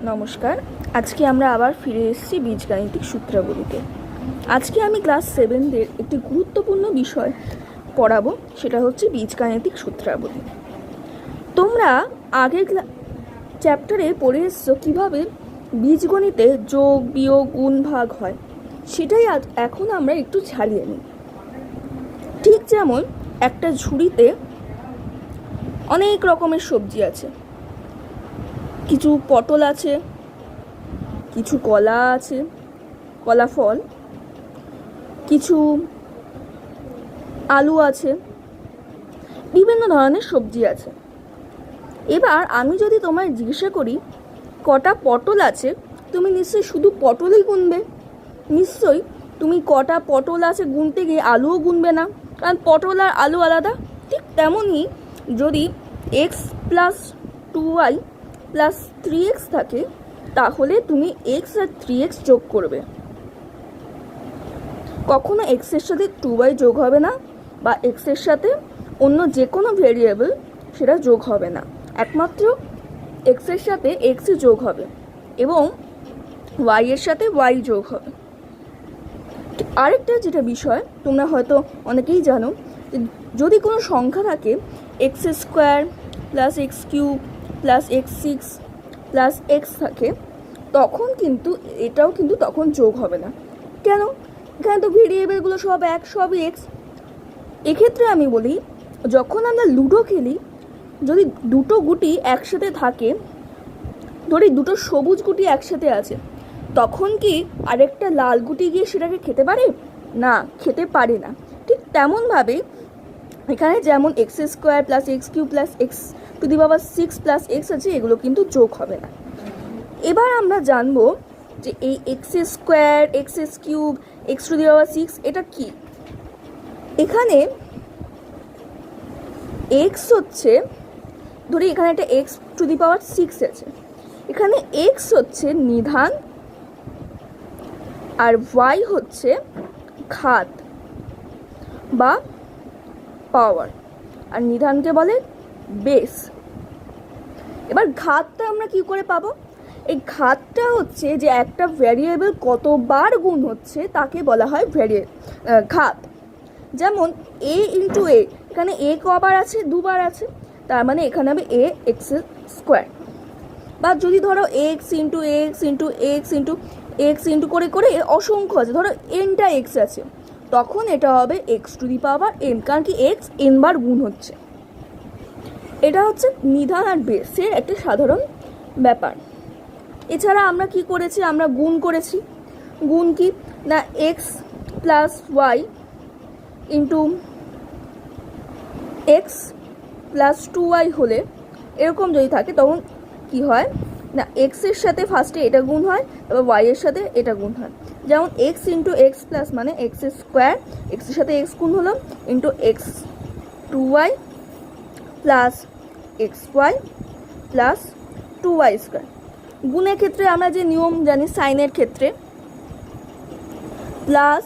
নমস্কার। আজকে আমরা আবার ফিরে এসেছি বীজগাণিতিক সূত্রাবলীতে। আজকে আমি ক্লাস 7দের একটি গুরুত্বপূর্ণ বিষয় পড়াবো, সেটা হচ্ছে বীজগাণিতিক সূত্রাবলী। তোমরা আগের চ্যাপ্টারে পড়ে এসছো কীভাবে বীজগণিতে যোগ বিয়োগ গুণ ভাগ হয়, সেটাই এখন আমরা একটু ঝালিয়ে নিই। ঠিক যেমন একটা ঝুড়িতে অনেক রকমের সবজি আছে, কিছু পটল আছে, কিছু কলা আছে, কলা ফল, কিছু আলু আছে, বিভিন্ন ধরনের সবজি আছে। এবার আমি যদি তোমায় জিজ্ঞাসা করি কটা পটল আছে, তুমি নিশ্চয়ই শুধু পটলই গুনবে। নিশ্চয়ই তুমি কটা পটল আছে গুনতে গিয়ে আলুও গুনবে না, কারণ পটল আর আলু আলাদা। ঠিক তেমনই যদি x + 2y + 3x থাকে, তাহলে তুমি x আর 3x যোগ করবে। কখনো x এর সাথে 2y যোগ হবে না, বা x এর সাথে অন্য যে কোনো ভেরিয়েবল সেটা যোগ হবে না। একমাত্র x এর সাথে x যোগ হবে এবং y এর সাথে y যোগ হবে। আরেকটা যেটা বিষয় তোমরা হয়তো অনেকেই জানো, যদি কোনো সংখ্যা থাকে x² + x³ + x6 + x থাকে, তখন কিন্তু এটাও কিন্তু তখন যোগ হবে না। কেন? এখানে তো ভেরিয়েবলগুলো সব এক, সবই এক্স। এক্ষেত্রে আমি বলি, যখন আমরা লুডো খেলি, যদি দুটো গুটি একসাথে থাকে, ধরি দুটো সবুজ গুটি একসাথে আছে, তখন কি আরেকটা লাল গুটি গিয়ে সেটাকে খেতে পারে? না, খেতে পারে না। ঠিক তেমনভাবে এখানে যেমন x² + x³ + x⁶ + x আছে, এগুলো কিন্তু যোগ হবে না। এবার আমরা জানবো যে এই x² x³ x⁶ এটা কি। এখানে x হচ্ছে, ধরি এখানে একটা x⁶ আছে, এখানে x হচ্ছে নিধান আর y হচ্ছে ঘাত বা পাওয়ার, আর নিধানকে বলে বেস। এবার ঘাতটা আমরা কি করে পাবো? এই ঘাতটা হচ্ছে যে একটা ভ্যারিয়েবল কতবার গুণ হচ্ছে তাকে বলা হয় ঘাত। যেমন a × a, এখানে a কবার আছে? দুবার আছে, তার মানে এখানে হবে ax²। বা যদি ধরো x × x × x × x করে করে অসংখ্য আছে, ধরো nটা x আছে, তখন এটা হবে x⁴n, কারণ কি x n বার গুণ হচ্ছে। এটা হচ্ছে নিধান আর বেসের একটা সাধারণ ব্যাপার। এছাড়া আমরা কি করেছি? আমরা গুণ করেছি। গুণ কি না, x + y × x + 2y হলে এরকম যদি থাকে, তখন কি হয় না, x এর সাথে ফার্স্টে এটা গুণ হয়, এবার y এর সাথে এটা গুণ হয়। যেমন x × x+ মানে x² x এর সাথে x গুণ হলো, x2y + xy + 2y²। গুণের ক্ষেত্রে আমরা যে নিয়ম জানি, সাইনের ক্ষেত্রে প্লাস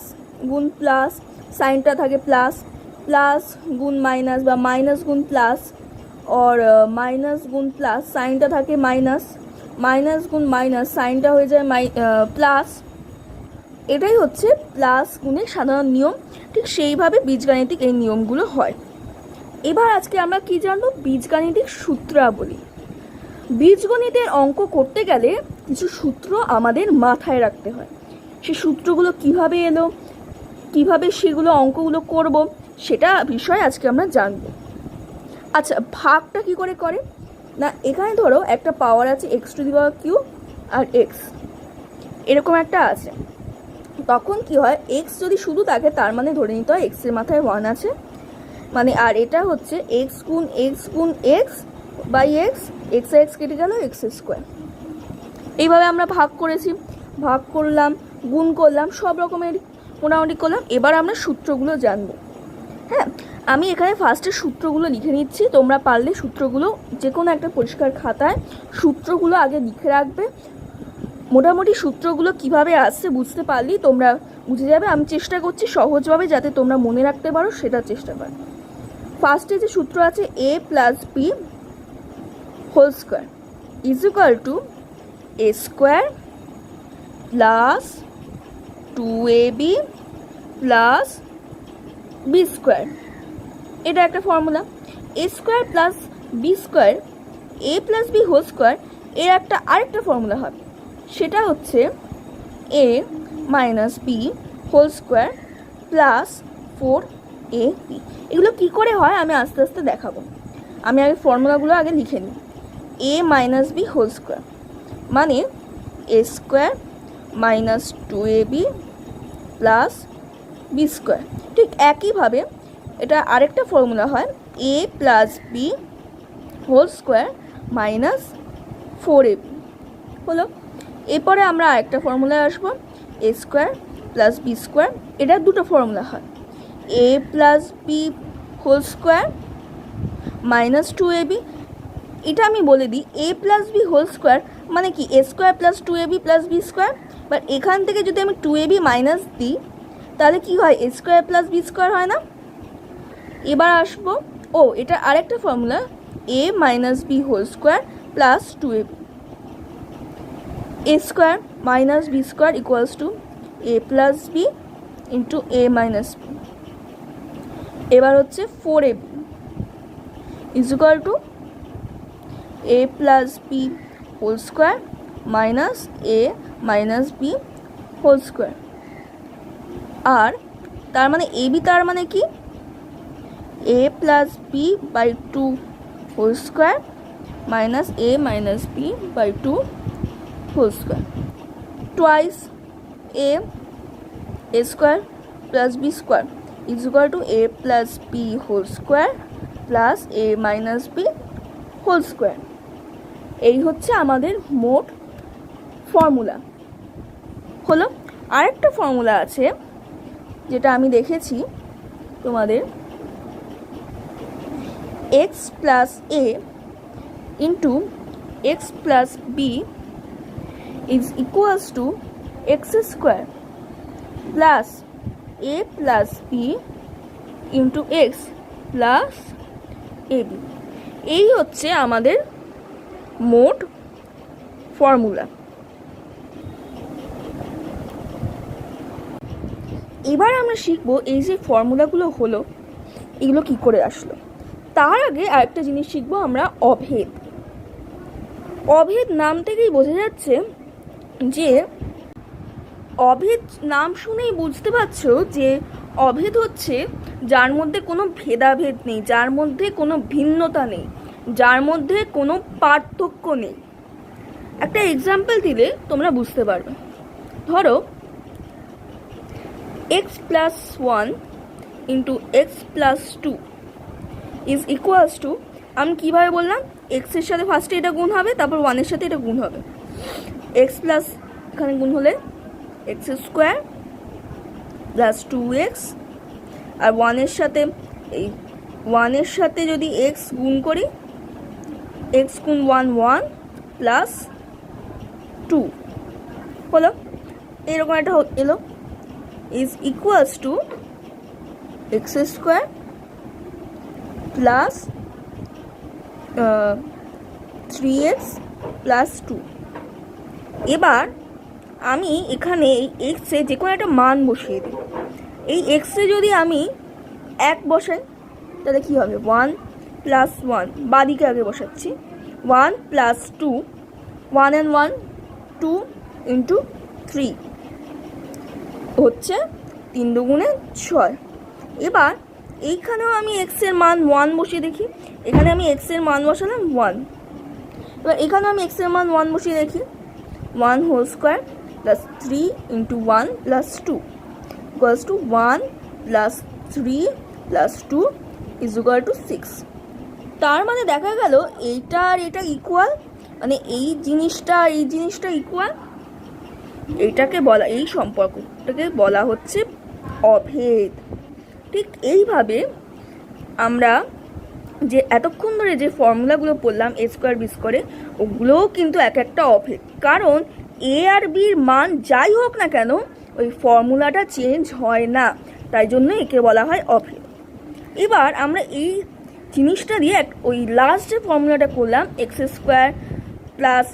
গুণ প্লাস, সাইনটা থাকে প্লাস, প্লাস গুণ মাইনাস বা মাইনাস গুণ প্লাস, আর মাইনাস গুণ প্লাস, সাইনটা থাকে মাইনাস, মাইনাস গুণ মাইনাস, সাইনটা হয়ে যায় প্লাস। এটাই হচ্ছে প্লাস গুণের সাধারণ নিয়ম। ঠিক সেইভাবে বীজগাণিতিক এই নিয়মগুলো হয়। এবার আজকে আমরা কি জানবো? বীজগাণিতিক সূত্রাবলী। বীজগণিতের অঙ্ক করতে গেলে কিছু সূত্র আমাদের মাথায় রাখতে হয়। সেই সূত্রগুলো কিভাবে এলো, কিভাবে সেগুলো অঙ্কগুলো করব, সেটা বিষয় আজকে আমরা জানব। আচ্ছা, ভাগটা কি করে করে না, এখানে ধরো একটা পাওয়ার আছে x³ আর x, এরকম একটা আছে। তখন কি হয়, x যদি শুধু থাকে, তার মানে ধরে নিতে হয় x এর মাথায় 1 আছে, মানে, আর এটা হচ্ছে x × x × x/x, x আর x কেটে গেল, x²। এইভাবে আমরা ভাগ করেছি, ভাগ করলাম, গুণ করলাম, সব রকমের মোটামুটি করলাম। এবার আমরা সূত্রগুলো জানবো। হ্যাঁ, আমি এখানে ফার্স্টে সূত্রগুলো লিখে নিচ্ছি। তোমরা পারলে সূত্রগুলো যে কোনো একটা পরিষ্কার খাতায় সূত্রগুলো আগে লিখে রাখবে। মোটামুটি সূত্রগুলো কিভাবে আসছে বুঝতে পারলেই তোমরা বুঝে যাবে। আমি চেষ্টা করছি সহজভাবে যাতে তোমরা মনে রাখতে পারো, সেটা চেষ্টা করো। ফার্স্টে যে সূত্র আছে a + b² = A square plus 2ab plus B square, এটা একটা formula. A square plus B square, A plus B whole square, এর একটা আরেকটা ফর্মুলা হবে, সেটা হচ্ছে A minus B whole square plus 4ab। এগুলো কী করে হয় আমি আস্তে আস্তে দেখাবো, আমি আগে ফর্মুলাগুলো আগে লিখে নিই। A minus B whole square মানে এ square minus 2ab plus B square. ঠিক একইভাবে এটা আরেকটা ফর্মুলা হয় A plus B whole square minus 4ab হলো। এরপরে আমরা আরেকটা ফর্মুলায় আসবো A square plus B square, এটা দুটো ফর্মুলা হয় A plus B whole square minus 2ab। এটা আমি বলে দিই A plus B whole square মানে কি A square plus 2ab plus B square, but এখান থেকে যদি আমি 2ab মাইনাস দিই তাহলে কি হয় A square plus B square হয় না। এবার আসবো এটা আরেকটা formula A minus B whole square plus 2ab, A square minus B square equals to A plus B into A minus B. এবার হচ্ছে 4ab is equal to A plus B whole square minus A minus B whole square. আর তার মানে A B তার মানে কি A plus B by 2 whole square minus A minus B by 2 whole square twice a square plus B square is equal to A plus B whole square plus A minus B whole square. এই হচ্ছে আমাদের মোট formula হলো। আরেকটা formula আছে যেটা আমি দেখেছি তোমাদের x plus a into x plus b is equals to x square plus A plus B into x plus a b. এই হচ্ছে আমাদের মোট ফর্মুলা। এবার আমরা শিখবো এই যে ফর্মুলাগুলো হলো এগুলো কি করে আসলো। তার আগে আরেকটা জিনিস শিখবো আমরা অভেদ। অভেদ নাম থেকেই বোঝা যাচ্ছে যে অভেদ নাম শুনেই বুঝতে পারছো যে অভেদ হচ্ছে যার মধ্যে কোনো ভেদাভেদ নেই, যার মধ্যে কোনো ভিন্নতা নেই, যার মধ্যে কোনো পার্থক্য নেই। একটা এক্সাম্পল দিলে তোমরা বুঝতে পারবে। ধরো x plus 1 into x plus 2 is equals two, আমি কীভাবে বললাম এক্সের সাথে ফার্স্টে এটা গুণ হবে তারপর 1-এর সাথে এটা গুণ হবে। এক্স প্লাস এখানে গুণ হলে এক্স স্কোয়ার প্লাস 2x আর 1-এর সাথে এই 1-এর সাথে যদি এক্স গুণ করি এক্স গুণ 1 1 প্লাস 2 হলো, এরকম একটা এলো is equals to x square plus 3x plus 2। এবার আমি এখানে এই এক্সে যে কোনো একটা মান বসিয়ে দিই। এই এক্সে যদি আমি 1 বসাই তাহলে কী হবে 1 প্লাস 1, বাদিকে আগে বসাচ্ছি 1 প্লাস 2, 1 and 1 2 ইন্টু 3 হচ্ছে 3 দুগুণে 6। এবার এইখানেও আমি এক্সের মান 1 বসিয়ে দেখি, এখানে আমি এক্সের মান বসালাম 1, এবার এখানে আমি এক্সের মান 1 বসিয়ে দেখি 1 whole square plus 3 into 1 plus 2 equals to 1 plus 3 plus 2 is equal to 6। তার মানে দেখা গেল এইটা আর এটা ইকুয়াল, মানে এই জিনিসটা আর এই জিনিসটা ইকুয়াল। এইটাকে বলা, এই সম্পর্কটাকে বলা হচ্ছে অভেদ। ঠিক এইভাবে আমরা যে এতক্ষণ ধরে যে ফর্মুলাগুলো পড়লাম এ স্কোয়ার বি স্কোয়ারে, ওগুলোও কিন্তু এক একটা অভেদ। কারণ এ আর বির মান যাই হোক না কেন ওই ফর্মুলাটা চেঞ্জ হয় না, তাই জন্য একে বলা হয় অভেদ। এবার আমরা এই জিনিসটা দিয়ে ওই লাস্ট যে ফর্মুলাটা করলাম X square plus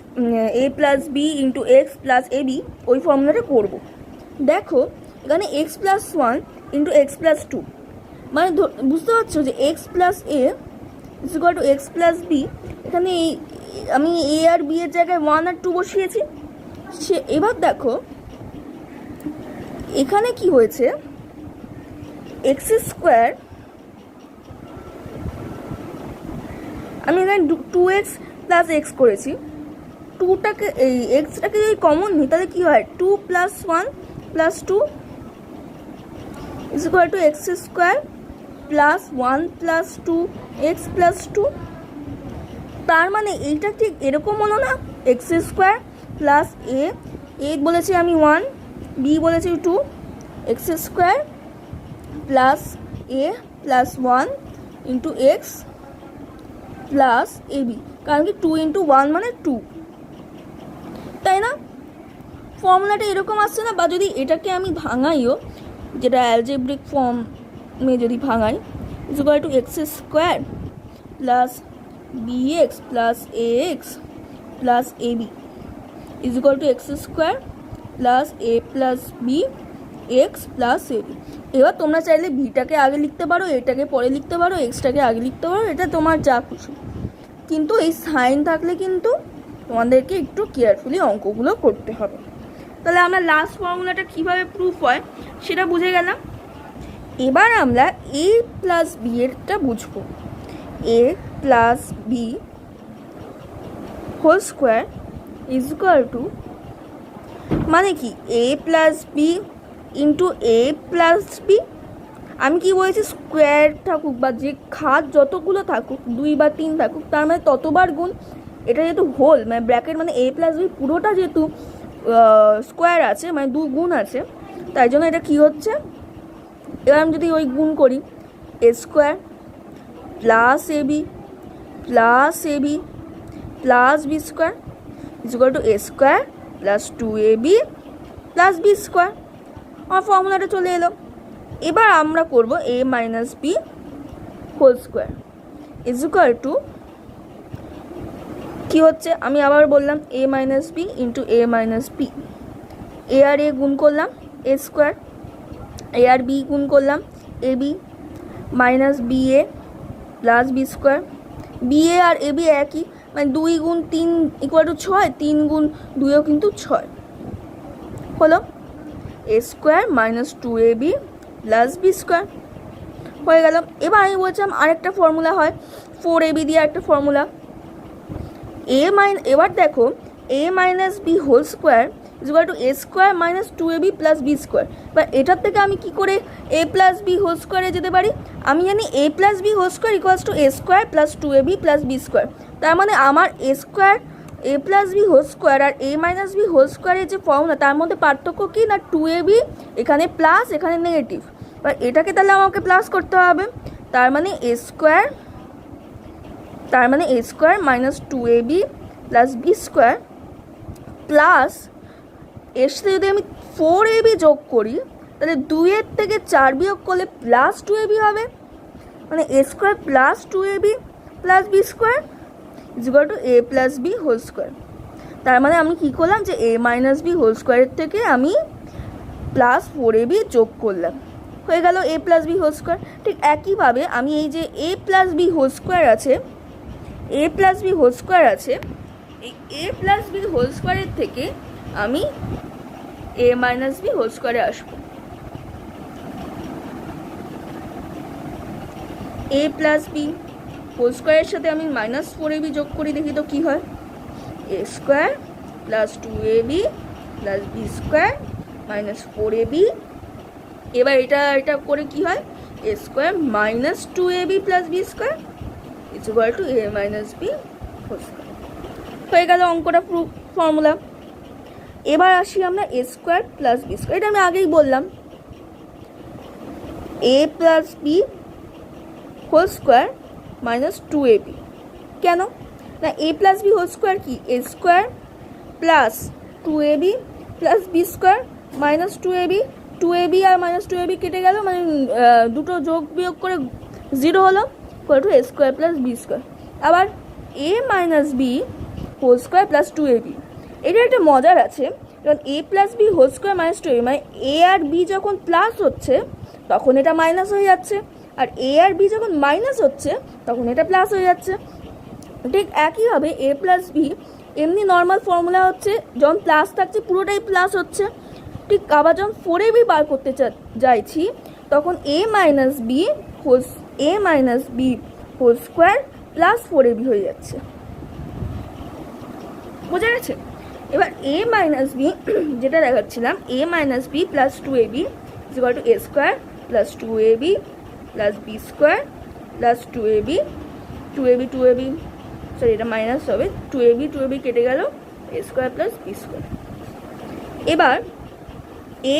A plus B into x plus A B ওই ফর্মুলাটা করবো। দেখো এখানে X plus one into x plus two, মানে বুঝতে পারছো যে X plus A is equal to x plus B. এখানে আমি এ আর বি এর জায়গায় ওয়ান আর টু বসিয়েছি। এবার দেখো এখানে কি হয়েছে, এক্স স্কোয়ার, আমি এখানে টু এক্স প্লাস এক্স করেছি। টুটাকে এই এক্সটাকে যদি কমন নিই তাহলে কী হয়, two plus one plus two is equal to x square plus one plus two x plus two. তার মানে এইটা ঠিক এরকম হলো না, এক্স স্কোয়ার প্লাস এ বলেছি আমি ওয়ান, বি বলেছি two, x square plus A plus one into x plus A B, কারণ কি টু ইন্টু ওয়ান মানে টু, তাই না? ফর্মুলাটা এরকম আসছে না? বা যদি এটাকে আমি ভাঙাইও, যেটা অ্যালজেব্রিক ফর্মে যদি ভাঙাই, is equal to x square plus B X plus A X plus A B is equal to x square plus A plus B X plus A B. এবার তোমরা চাইলে বিটাকে আগে লিখতে পারো, এটাকে পরে লিখতে পারো, এক্সটাকে আগে লিখতে পারো, এটা তোমার যা খুশি, কিন্তু এই সাইন থাকলে কিন্তু তোমাদেরকে একটু কেয়ারফুলি অঙ্কগুলো করতে হবে। তাহলে আমরা লাস্ট ফর্মুলাটা কীভাবে প্রুফ হয় সেটা বুঝে গেলাম। এবার আমরা এ প্লাস বি এরটা বুঝবো। A plus B whole square is equal to, মানে কি A plus B into A plus B. আমি কি বলেছি, স্কোয়ার থাকুক বা যে ঘাত যতগুলো থাকুক, 2 বা 3 থাকুক, তার মানে ততবার গুণ। এটা যেহেতু হোল মানে ব্র্যাকেট, মানে এ প্লাস বি পুরোটা যেহেতু স্কোয়ার আছে, মানে 2 গুণ আছে, তাই জন্য এটা কি হচ্ছে, এবার আমি যদি ওই গুণ করি, A square plus A B plus A B plus B square is equal to A square plus 2ab plus B square. আমার ফর্মুলাটা চলে এলো। এবার আমরা করব A minus B whole square is equal to, কী হচ্ছে আমি আবার বললাম, A minus B into A minus B. এ আর এ গুণ করলাম এ স্কোয়ার, এ আর বি গুণ করলাম A B minus B A plus B square. B এ আর এ বি একই, মানে 2 গুণ 3 ইকুয়াল টু 6, 3 গুণ 2ও কিন্তু 6 হলো। A square minus 2ab plus B square হয়ে গেল। এবার আমি বলছিলাম আরেকটা ফর্মুলা হয়, 4ab দিয়ে একটা ফর্মুলা। এবার দেখো A minus B whole square is equal to A square minus 2ab plus B square. বা এটার থেকে আমি কি করে এ প্লাস বি হোল স্কোয়ারে যেতে পারি, আমি জানি A plus B whole square equals to A square plus 2ab plus B square. তার মানে আমার A square A plus B whole square আর এ মাইনাস বি হোল স্কোয়ারের যে ফর্মুলা, তার মধ্যে পার্থক্য কি না, 2ab এখানে প্লাস এখানে নেগেটিভ। বা এটাকে তাহলে আমাকে প্লাস করতে হবে, তার মানে এ square minus 2ab plus B square plus এর সাথে যদি আমি 4ab যোগ করি তাহলে 2 থেকে 4 বিয়োগ করলে প্লাস 2ab হবে, মানে এ square plus 2ab plus B square is equal to A plus B whole square. তার মানে আমি কী করলাম, যে এ মাইনাস বি হোল স্কোয়ারের থেকে আমি প্লাস 4ab যোগ করলাম, হয়ে গেল এ প্লাস বি হোল স্কোয়ার। ঠিক একইভাবে আমি এই যে এ প্লাস বি হোল স্কোয়ার আছে, এই এ প্লাস বি হোল স্কোয়ারের থেকে আমি এ মাইনাস বি হোল স্কোয়ারে আসবো। এ প্লাস বি হোল স্কোয়ারের সাথে আমি মাইনাস 4ab যোগ করি, দেখি তো কী হয়, A square plus 2ab plus B square minus 4ab। এবার এটা করে কি হয়, A square minus 2ab plus B square is equal to A minus B whole square. হয়ে গেল অঙ্কটা ফর্মুলা। এবার আসি আমরা A square plus B square, এটা আমি আগেই বললাম, A plus B whole square minus 2ab। কেন না, A plus B whole square কি, A square plus 2ab plus B square minus 2ab। 2ab R minus 2ab কেটে গেল, মানে দুটো যোগ বিয়োগ করে 0 হলো, equal to A square plus B square. আবার A minus B whole square plus 2ab। এটা একটা মজার আছে, কারণ a plus B whole square minus 2ab মানে a আর b যখন প্লাস হচ্ছে তখন এটা মাইনাস হয়ে যাচ্ছে, আর a আর b যখন মাইনাস হচ্ছে তখন এটা প্লাস হয়ে যাচ্ছে। ঠিক একইভাবে a প্লাস বি এমনি নর্মাল ফর্মুলা হচ্ছে, যখন প্লাস থাকছে পুরোটাই প্লাস হচ্ছে। ঠিক আবার যখন 4ab বার করতে যাইছি তখন a minus B whole square plus 4ab হয়ে যাচ্ছে। বোঝা গেছে? এবার a মাইনাস বি যেটা দেখাচ্ছিলাম, a minus b plus 2ab is equal to a square plus 2ab plus b square plus 2ab sorry এটা মাইনাস হবে, 2ab কেটে গেল, a square plus b square. এবার a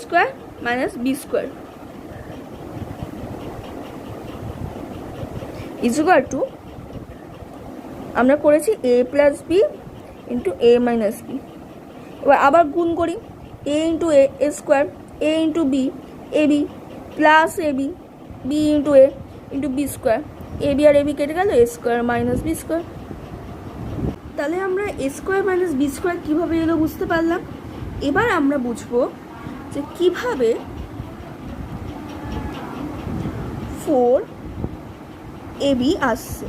square minus b square is equal to, আমরা করেছি a plus B into a minus B. এবার আবার গুণ করি, a into a square, a into b ab plus ab b into a into b square, ab আর ab কেটে গেল, a square minus B square. তাহলে আমরা a square minus B square কীভাবে এলো বুঝতে পারলাম। এবার আমরা বুঝবো যে কিভাবে 4ab আসছে।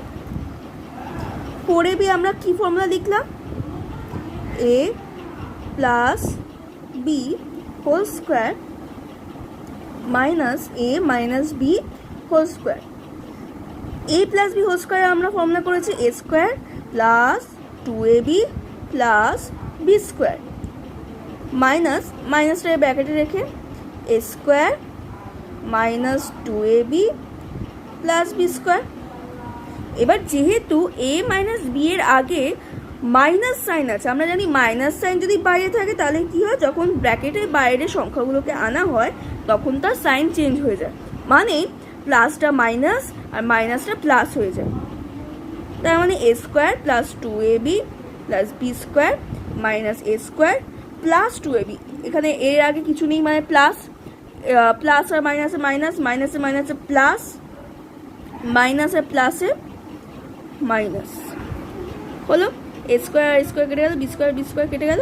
4ab আমরা কি ফর্মুলা লিখলাম, a plus B whole square minus a minus B whole square. a plus B whole square আমরা ফর্মুলা করেছি a square plus 2ab plus B square মাইনাসটা ব্র্যাকেটে রেখে a square minus 2ab plus B square. এবার যেহেতু a minus B এর আগে minus sine আছে, আমরা জানি মাইনাস সাইন যদি বাইরে থাকে তাহলে কি হয়, যখন ব্র্যাকেটের বাইরে সংখ্যাগুলোকে আনা হয় তখন তার সাইন চেঞ্জ হয়ে যায়, মানে প্লাসটা মাইনাস আর মাইনাসটা প্লাস হয়ে যায়। তার মানে a square plus 2ab plus B square minus a square plus 2ab। এখানে এর আগে কিছু নেই, মানে প্লাস আর মাইনাসে মাইনাসে প্লাস, মাইনাস আর প্লাসে মাইনাস হলো, a স্কোয়ার আর স্কোয়ার কেটে গেল, বি স্কোয়ার কেটে গেল,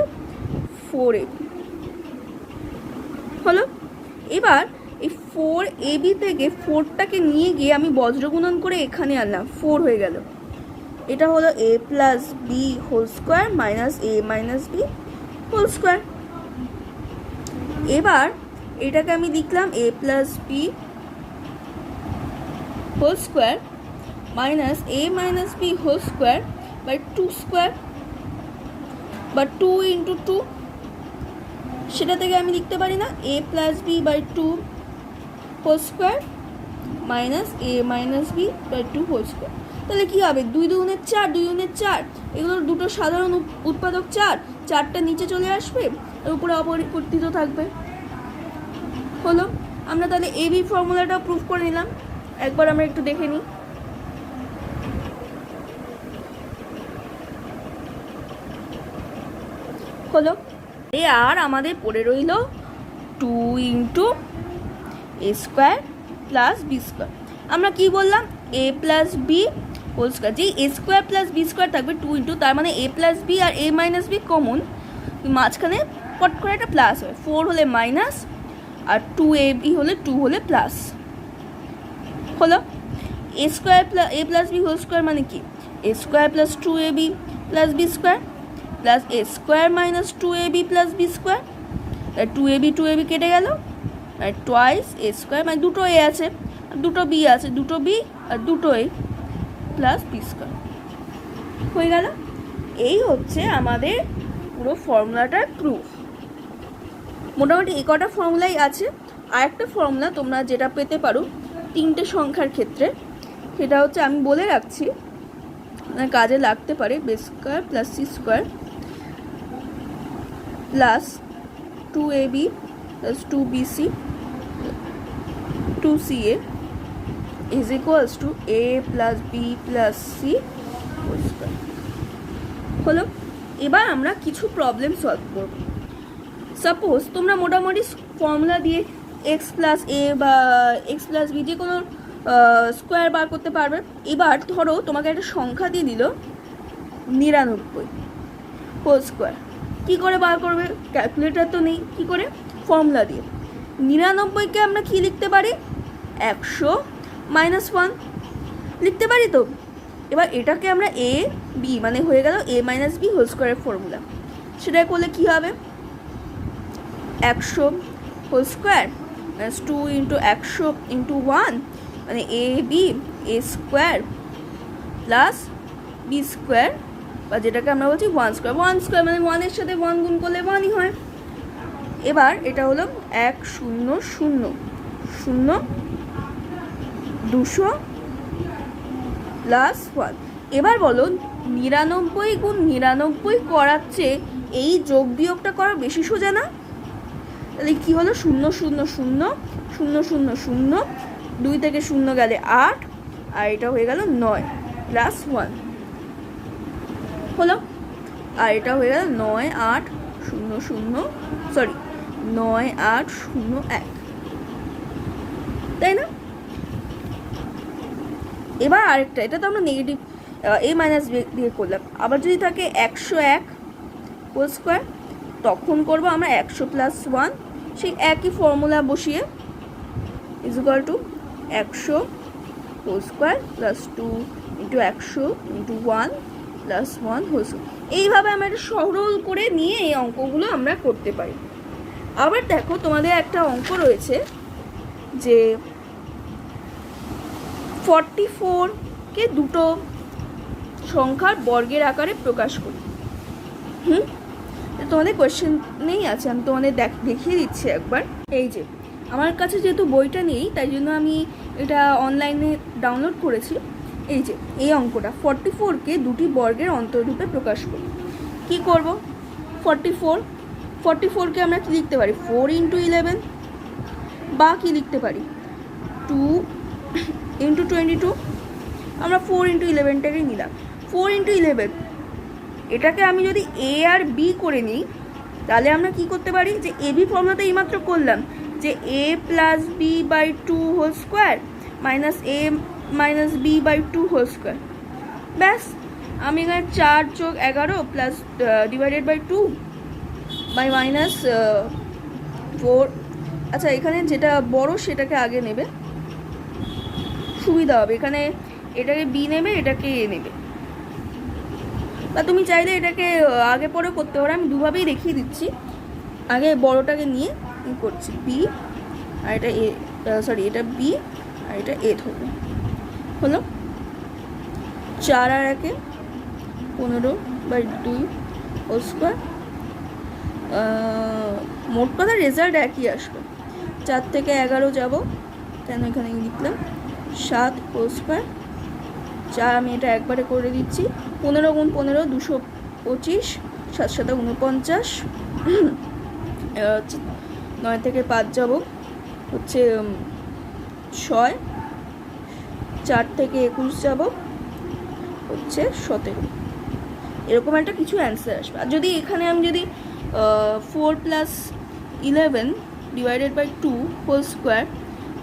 4ab হলো। এবার এই 4ab থেকে 4টাকে নিয়ে গিয়ে আমি বজ্রগুণন করে এখানে আনলাম, 4 হয়ে গেল। এটা হলো a plus B whole square minus a minus B whole square. এবার এটাকে আমি লিখলাম a plus B whole square minus a minus B whole square by 2 square বা 2 ইন্টু 2, সেটা থেকে আমি লিখতে পারি না a plus B by 2 whole square minus a minus B by 2 whole square. তাহলে কী হবে, 2 দুগুণে 4, এগুলোর দুটো সাধারণ উৎপাদক 4টা নিচে চলে আসবে আর উপরে অপরিবর্তিত থাকবে। হলো, আমরা তাহলে ab ফর্মুলাটা প্রুফ করে নিলাম। একবার আমরা একটু দেখে নিই। হলো, আর আমাদের পড়ে রইল 2 into a square plus B square. আমরা কি বললাম, a plus B whole square, যেই a square plus B square থাকবে 2 ইন্টু, তার মানে a প্লাস বি আর a মাইনাস বি কমন, মাঝখানে পট করে একটা প্লাস হয়, 4 হলে মাইনাস আর 2ab হলে 2 হলে প্লাস। হলো, a square a plus B whole square মানে কি, a square plus 2ab plus B square plus a square minus 2ab plus B square. 2ab কেটে গেল, আর টোয়াইস a স্কোয়ার, মানে দুটো a আছে দুটো b আছে, দুটো b আর দুটো a প্লাস বি স্কোয়ার হয়ে গেল। এই হচ্ছে আমাদের পুরো ফর্মুলাটার প্রুফ। মোটামুটি এই কটা ফর্মুলাই আছে। আর একটা ফর্মুলা তোমরা যেটা পেতে পারো 3টে সংখ্যার ক্ষেত্রে, সেটা হচ্ছে, আমি বলে রাখছি, কাজে লাগতে পারে, b square plus c square plus 2ab plus 2bc 2ca is equals to a plus b plus c whole square। হলো, এবার আমরা কিছু প্রবলেম সলভ করব। সাপোজ তোমরা মোটামুটি ফর্মুলা দিয়ে এক্স প্লাস এ বা এক্স প্লাস বি যে কোনো স্কোয়ার বার করতে পারবে। এবার ধরো তোমাকে একটা সংখ্যা দিয়ে দিল 99 হোল স্কোয়ার। কী করে বার করবে? ক্যালকুলেটার তো নেই, কী করে? ফর্মুলা দিয়ে। 99কে আমরা কি লিখতে পারি? 100 - 1 লিখতে পারি তো। এবার এটাকে আমরা এ বি মানে হয়ে গেল a - b হোল স্কোয়ারের ফর্মুলা। সেটা করলে কি হবে? 100 হোল স্কোয়ার -2 × 100 × 1 মানে a b a square plus B square, বা যেটাকে আমরা বলছি 1 স্কোয়ার। 1 স্কোয়ার মানে 1-এর সাথে 1 গুণ করলে 1ই হয়। এবার এটা হলো 1 0 0 0 200 প্লাস 1। এবার বলো 99 গুণ 99 করার চেয়ে এই যোগ বিয়োগটা করা বেশি সোজা না? তাহলে কী হলো? 0 0 0 0 0 0 2 থেকে 0 গেলে 8, আর এটা হয়ে গেল 9 প্লাস 1 হলো। আর এটা হয়ে গেল 9 8 0 0 সরি 9 8 0 1, তাই না? এবার আরেকটা, এটা তো আমরা নেগেটিভ a মাইনাস দিয়ে করলাম। আবার যদি থাকে 101 হোল স্কোয়ার, তখন করবো আমরা 100 প্লাস 1, সেই একই ফর্মুলা বসিয়ে is equal to 100 whole square plus 2 × 100 × 1 plus 1 whole square. এইভাবে আমরা এটা সরল করে নিয়ে এই অঙ্কগুলো আমরা করতে পারি। আবার দেখো, তোমাদের একটা অঙ্ক রয়েছে যে 44কে দুটো সংখ্যার বর্গের আকারে প্রকাশ করি। তোমাদের কোয়েশ্চেনেই আছে, আমি তোমাদের দেখিয়ে দিচ্ছি একবার। এই যে আমার কাছে যেহেতু বইটা নেই, তাই জন্য আমি এটা অনলাইনে ডাউনলোড করেছি। এই যে এই অঙ্কটা 44কে দুটি বর্গের অন্তররূপে প্রকাশ করি। কি করব? 44কে আমরা কি লিখতে পারি? 4 × 11, বা কি লিখতে পারি? 2 × 22। আমরা 4 × 11টাকে নিলাম। 4 × 11 এটাকে আমি যদি এ আর বি করে নিই, তাহলে আমরা কি করতে পারি? যে এ বি ফর্মুলাটা এইমাত্র করলাম, যে a plus B by 2 whole square minus a minus B by 2 whole square. ব্যাস, আমি এখানে 4 + 11 plus divided by 2 by minus 4। আচ্ছা, এখানে যেটা বড় সেটাকে আগে নেবে, সুবিধা হবে। এখানে এটাকে বি নেবে, এটাকে এ নেবে, বা তুমি চাইলে এটাকে আগে পরে করতে পারো। আমি দুভাবেই দেখিয়ে দিচ্ছি। আগে বড়টাকে নিয়ে করছি বি, আর এটা এ, সরি এটা বি আর এটা এ ধরবে। হলো 4 আর 1 15/2 হোল স্কোয়ার। মোট কথা রেজাল্ট একই আসবে। 4 থেকে 11 যাব, কেন এখানে লিখলাম 7 হোল স্কোয়ার। 4 আমি এটা একবারে করে দিচ্ছি। 15 × 15 225, 7 × 7 49। এবার হচ্ছে 9 থেকে 5 যাব, হচ্ছে 6। 4 থেকে 21 যাব, হচ্ছে 17। এরকম একটা কিছু অ্যান্সার আসবে। আর যদি এখানে আমি যদি 4 + 11 divided by 2 whole square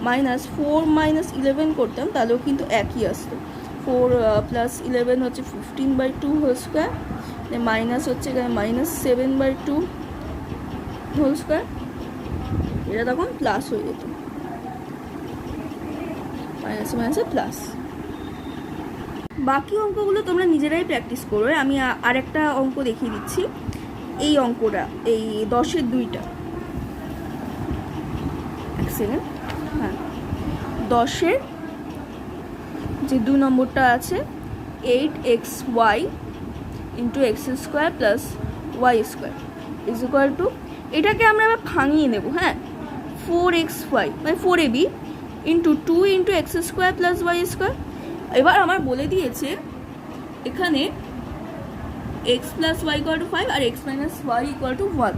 minus 4 - 11 করতাম, তাহলেও কিন্তু একই আসতো। 4 + 11 হচ্ছে 15/2 হোল স্কোয়ার, মাইনাস হচ্ছে এখানে -7/2 হোল স্কোয়ার। এটা তখন প্লাস হয়ে যেত, মাইনাসে মাইনাসে প্লাস। বাকি অঙ্কগুলো তোমরা নিজেরাই প্র্যাকটিস করো। আমি আরেকটা অঙ্ক দেখিয়ে দিচ্ছি। এই অঙ্কটা, এই 10-এর 2টা, এক সেকেন্ড। হ্যাঁ, 10-এর যে 2 নম্বরটা আছে 8xy × x² + y² is equal two, এটাকে আমরা আবার ভাঙিয়ে নেব। হ্যাঁ, 4xy মানে 4ab × 2 × x² + y²। এবার আমার বলে দিয়েছে এখানে x + y = 5 আর x - y = 1।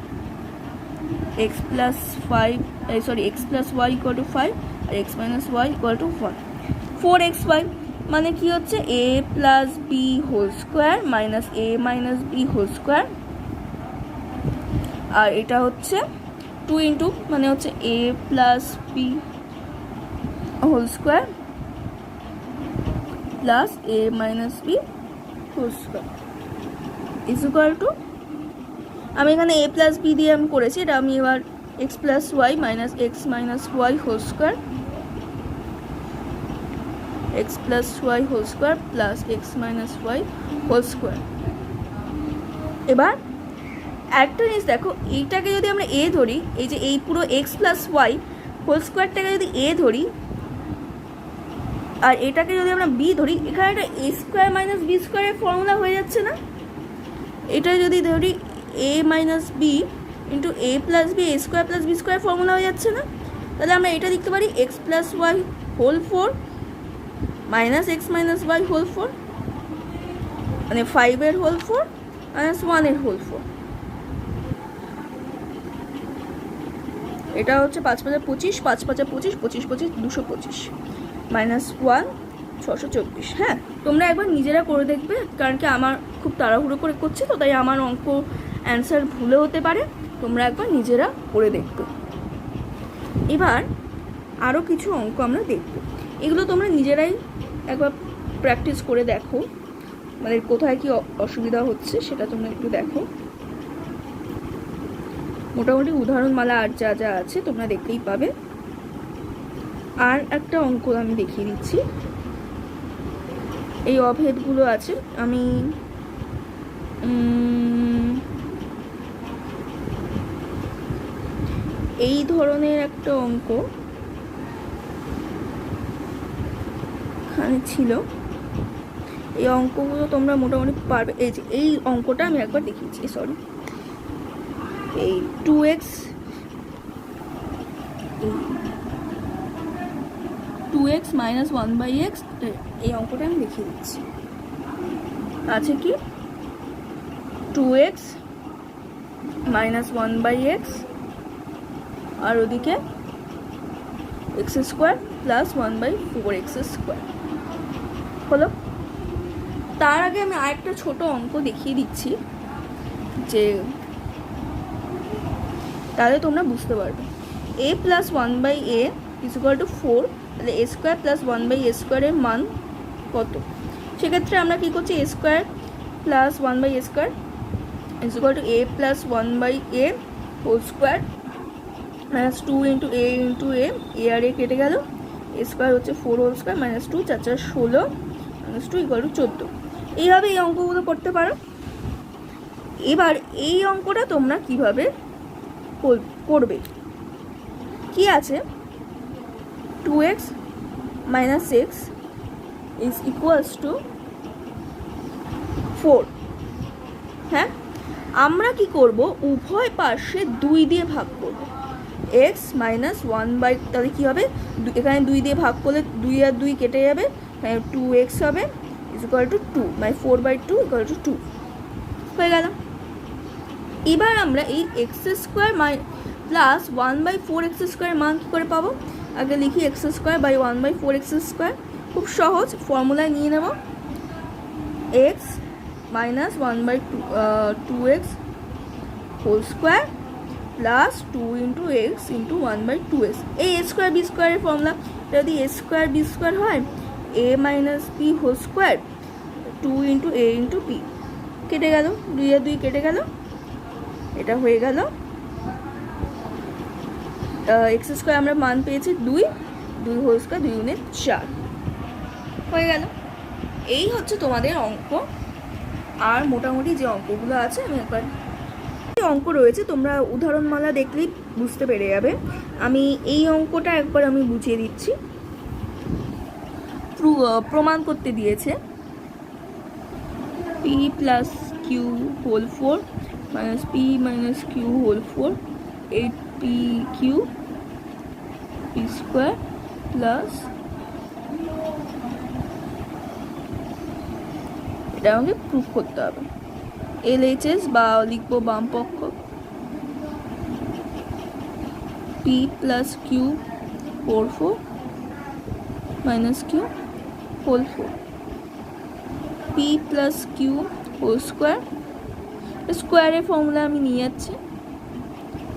x + 5 x + y = 5 আর x - y = 1। 4xy মানে কি হচ্ছে a + b whole square minus a - b whole square, আর এটা হচ্ছে 2 × মানে হচ্ছে a + b whole square plus a - b whole square. Is equal to, আমি এখানে এ প্লাস বি দিয়ে আমি করেছি, এটা আমি এবার x plus Y minus x minus Y whole square, x plus Y whole square plus x minus Y whole square. এবার একটা জিনিস দেখো, এইটাকে যদি আমরা এ ধরি, এই যে এই পুরো এক্স প্লাস ওয়াই হোল স্কোয়ারটাকে যদি এ ধরি আর এটাকে যদি আমরা বি ধরি, এখানে একটা এ স্কোয়ার মাইনাস বি স্কোয়ারের ফর্মুলা হয়ে যাচ্ছে না? এটা যদি ধরি A minus B into A plus B A square plus B square formula হয়ে যাচ্ছে না? তাহলে আমরা এটা লিখতে পারি X plus Y whole 4 minus x minus Y whole 4, মানে 5 হোল 4 মাইনাস 1 হোল 4। এটা হচ্ছে 5 5 25, 5 5 25, 25 25 225 মাইনাস 1 624। হ্যাঁ, তোমরা একবার নিজেরা করে দেখবে, কারণ কি আমার খুব তাড়াহুড়ো করে করছি তো, তাই আমার অঙ্ক অ্যান্সার ভুলে হতে পারে, তোমরা একবার নিজেরা করে দেখবে। এবার আরও কিছু অঙ্ক আমরা দেখব, এগুলো তোমরা নিজেরাই একবার প্র্যাকটিস করে দেখো, মানে কোথায় কি অসুবিধা হচ্ছে সেটা তোমরা একটু দেখো। মোটামুটি উদাহরণমালা আর যা যা আছে তোমরা দেখতেই পাবে। আর একটা অঙ্ক আমি দেখিয়ে দিচ্ছি, এই অভেদগুলো আছে, আমি এই ধরনের একটা অঙ্ক এখানে ছিল, এই অঙ্কগুলো তোমরা মোটামুটি পারবে। এই যে এই অঙ্কটা আমি একবার দেখিয়েছি, সরি, এই 2x মাইনাস 1/x, এই অঙ্কটা আমি দেখিয়ে দিচ্ছি। আছে কি 2x মাইনাস 1/x আর ওদিকে x square plus 1/4x square হলো। তার আগে আমি আরেকটা ছোট অঙ্ক দেখিয়ে দিচ্ছি, যে তাহলে তোমরা বুঝতে পারবে। a plus 1/a is equal two 4, তাহলে a স্কোয়ার প্লাস 1/a স্কোয়ারের মান কত? সেক্ষেত্রে আমরা কী করছি, a square plus 1/a square is equal to a plus 1/a whole square minus 2 into a into a, আর এ কেটে গেল, a স্কোয়ার হচ্ছে 4 whole square minus 2 4 4 16 minus 2 equal to 14। এইভাবে এই অঙ্কগুলো করতে পারো। এবার এই অঙ্কটা তোমরা কিভাবে করবে, কি আছে, 2x minus x is equals two 4। হ্যাঁ, আমরা কি করব, উভয় পার্শ্বে 2 দিয়ে ভাগ করব। x মাইনাস 1/, তাহলে কী হবে, এখানে 2 দিয়ে ভাগ করলে 2 আর 2 কেটে যাবে, 2x হবে ইজ ইকুয়াল টু 2, মানে 4/2 ইকুয়াল টু 2 হয়ে গেল। এবার আমরা এই এক্স স্কোয়ার প্লাস 1/4x স্কোয়ারের মান কী করে পাবো, আগে লিখি x square by 1/4x square, খুব সহজ, ফর্মুলায় নিয়ে নেব X minus 1/2x whole square plus 2 into X into 1/2x। এই এ স্কোয়ার বি স্কোয়ারের ফর্মুলা, যদি এ স্কোয়ার বি স্কোয়ার হয় A minus B whole square 2 into A into B, কেটে গেল, 2 আর 2 কেটে গেল, এটা হয়ে গেল এক্স স্কোয়ার, আমরা মান পেয়েছি 2 হোল স্কোয়ার 2 গুণে 4 হয়ে গেল। এই হচ্ছে তোমাদের অঙ্ক। আর মোটামুটি যে অঙ্কগুলো আছে আমি একবার, অঙ্ক রয়েছে তোমরা উদাহরণমালা দেখলেই বুঝতে পেরে যাবে। আমি এই অঙ্কটা একবার আমি বুঝিয়ে দিচ্ছি, প্রমাণ করতে দিয়েছে p plus Q whole 4 minus P minus Q whole 4 8p q p square plus, এটা আমাকে প্রুফ করতে হবে, LHS বা লিখবো বাম পক্ষ, p plus Q 4 minus Q whole 4, p plus Q whole square, স্কোয়ারের ফর্মুলা আমি নিয়ে যাচ্ছি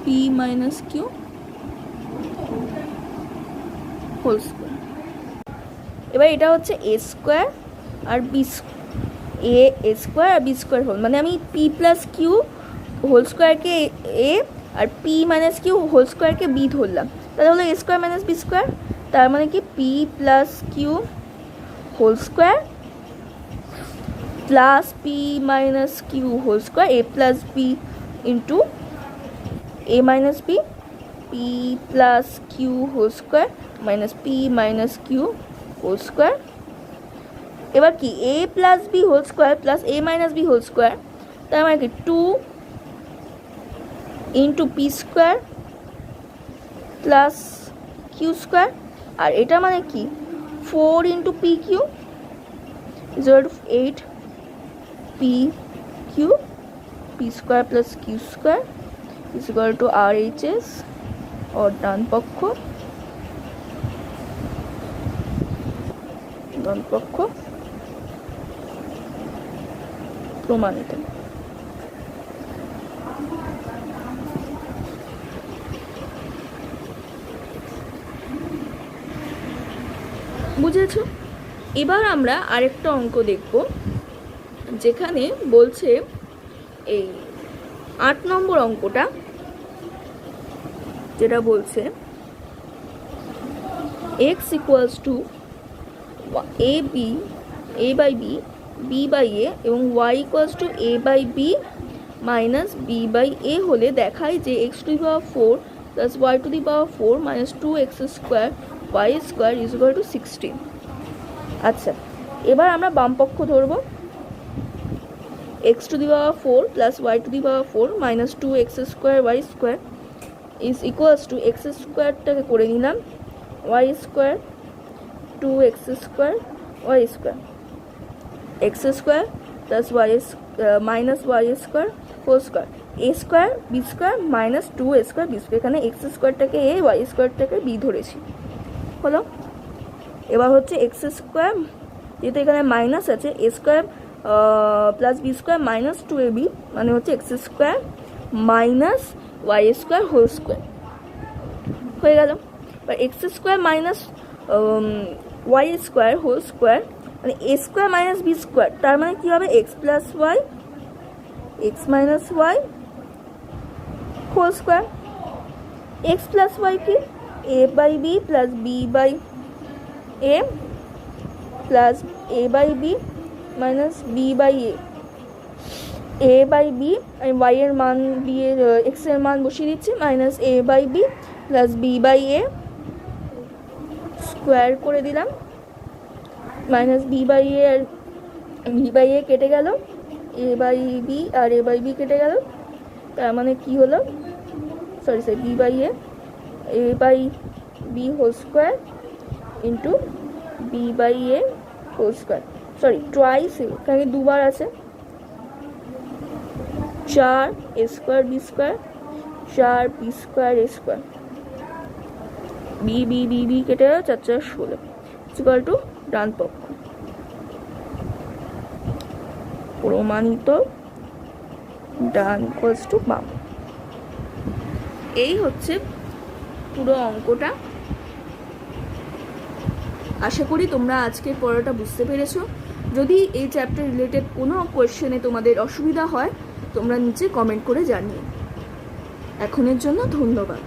p minus Q whole square. এবার এটা হচ্ছে a স্কোয়ার আর b এ স্কোয়ার আর বি স্কোয়ার হোল, মানে আমি পি প্লাস কিউ হোল স্কোয়ারকে এ আর পি মাইনাস কিউ হোল স্কোয়ারকে বি ধরলাম, তাহলে হলো A square minus B square. তার মানে কি P plus Q whole square plus P minus Q whole square A plus B into A minus B, P plus Q whole square minus P minus Q whole square. এবার কি A plus B whole square plus A minus B whole square, তার মানে কি 2 into P square plus Q square, আর এটা মানে কি 4 into P Q is 8 P Q P square plus Q square is equal to R H S, और ডান পক্ষ প্রমাণিত। বুঝেছো? এবার আমরা আরেকটা অঙ্ক দেখব, যেখানে বলছে এই 8 নম্বর অঙ্কটা, যেটা বলছে x equals to A B A by B B by A এবং y equals to A by B minus B by A হলে দেখায় যে x to the power 4 plus y to the power 4 minus 2x square y square is equal to 16। আচ্ছা, এবার আমরা বাম পক্ষ ধরব। x to the power 4 plus y to the power 4 minus 2x square y square is equals to X স্কোয়ারটাকে করে নিলাম Y square 2x square Y square, X square plus Y minus Y square whole square এ square B square minus 2 square B square. এখানে X স্কোয়ারটাকে A Y স্কোয়ারটাকে B ধরেছি, হলো। এবার হচ্ছে এক্স স্কোয়ার, যেহেতু এখানে মাইনাস আছে, a square plus B square minus 2ab, মানে হচ্ছে x square minus Y square whole square হয়ে গেল। এবার x square minus Y square whole square মানে এ স্কোয়ার মাইনাস বি স্কোয়ার, তার মানে কী হবে x plus y x minus Y whole square. X plus y কি a by b plus B by a plus a by B minus B by a by b, আমি Y এর মান b এর x এর মান বসিয়ে দিচ্ছি, minus a by b plus B by a square করে দিলাম, মাইনাস বি বাই এ আর বি বাই এ কেটে গেল, এ বাই বি আর এ বাই বি কেটে গেল, তার মানে কি হলো, sorry b by a by b whole square into b by a whole square, sorry twice, এখানে দুবার আছে, 4 a square B square 4 B square A square, b b b b কেটে গেল, 4 4 16 ইকুয়াল টু ডান পক্ষ প্রমাণিত, ডান ইকুয়ালস টু বাম। এই হচ্ছে পুরো অঙ্কটা। আশা করি তোমরা আজকের পড়াটা বুঝতে পেরেছো। যদি এই চ্যাপ্টার রিলেটেড কোনো কোয়েশ্চেনে তোমাদের অসুবিধা হয় তোমরা নিচে কমেন্ট করে জানিও। এখনের জন্য ধন্যবাদ।